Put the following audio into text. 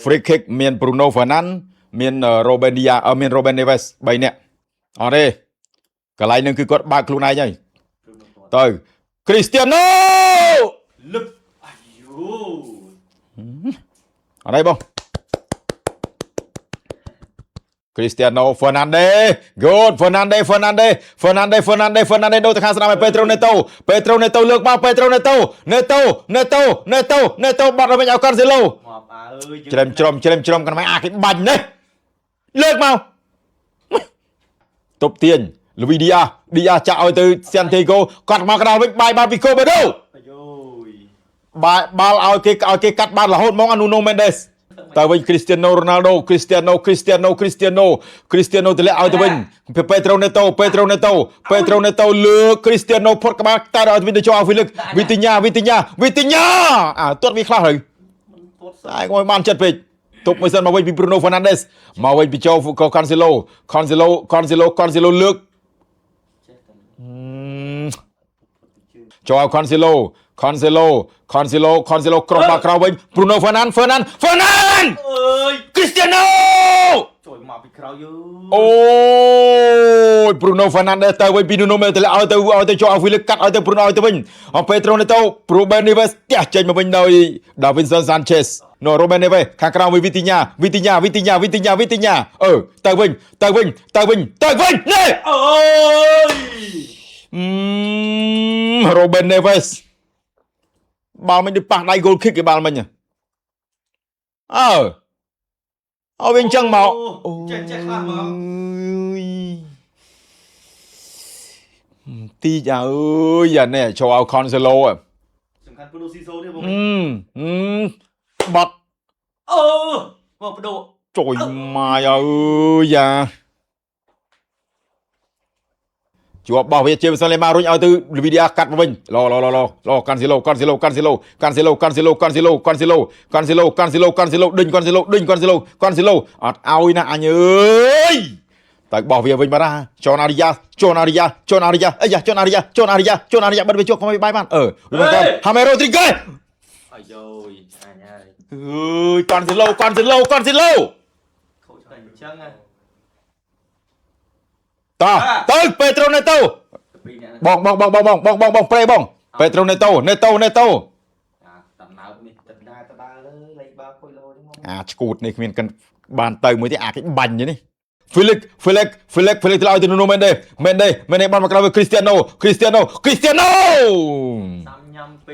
free kick មាន Bruno Fernandes មាន Robenia មាន Ruben Neves 3នាក់អត់ទេកន្លែងនឹងគឺគាត់បើកខ្លួនឯងហើយទៅ Cristiano លឹកអាយូអត់ទេបង Cristiano Fernandes good Fernandes ដូរទៅខាងស្នាមឲ្យ Pedro Neto លើកមក Pedro Neto បាត់ទៅវិញឲ្យ Cancelo មកអើយ ច្រឹមកណ្ដាលអាគេបាញ់នេះលើកមកទប់ទាញ Luis Diaz ចាក់ឲ្យទៅ Santiago គាត់មកកណ្ដាលវិញបាយបាល់ពី Cobedo អាយូយ បាល់ឲ្យគេកាត់បាល់រហូតមក Nuno Mendes តើវិញ Cristiano Ronaldo Cristiano ទម្លាក់ឲ្យទៅវិញ Pedro Neto លើក Cristiano ផុតក្បាលតែឲ្យទៅវិញទៅចូល Felix Vitinha ទាត់វាខ្លះហើយតែងឲ្យបានចិត្តពេកទប់មួយសិនមកវិញពី Bruno Fernandes មកវិញពីចូល Cancelo លើកចូល Cancelo ក្រុមបាល់ក្រោយវិញ Bruno Fernandes អើយ Cristiano ជួយមកពីក្រោយយូ អូយ Bruno Fernandes ទៅវិញពី Nuno Mendes ឲ្យទៅចូល Felix កាត់ឲ្យទៅ Bruno ឲ្យទៅវិញ Pedro Neto Ruben Neves ផ្ទះចេញមកវិញដោយ Davinson Sanchez No Ruben Neves ខាងក្រៅវិញ Vitinha ទៅវិញនេះអូយ Ruben Neves បាល់មិញដូចប៉ះដៃ goal kick គេបាល់មិញឲ្យវិញចឹងមកចេះខ្លះមកទីយ៉ាអើយយ៉ានេះចូលឲ្យ Cancelo សំខាន់ Bruno Ciso ទេបងបាត់អូមកបដូរជួយម៉ាយអើយយ៉ាជាប់បោះវាជាវិសិលលេម៉ារុញឲ្យទៅ Luis Diaz កាត់មកវិញឡ Cancelo ដេញ Cancelo អត់ឲ្យណាអញអើយតែបោះវាវិញបាត់ណាចនអារីយ៉ាអាយ៉ាចនអារីយ៉ាបិទវាជក់កុំឲ្យបាយបានJames Rodriguez អាយូយអញហើយអើយ Cancelo ខូចតែអញ្ចឹងហ៎ទៅ Pedro Neto បងប្រេបង Pedro Neto ដំណើរនេះទឹកដើរលើលេខបាល់ខុយលោហ្នឹងមកឈ្គូតនេះគ្មានបានទៅមួយទេគេបាញ់នេះ Felix ទៅឲ្យទៅ Nuno Mendes បានមកក្រោយ Cristiano សាំញ៉ាំពេក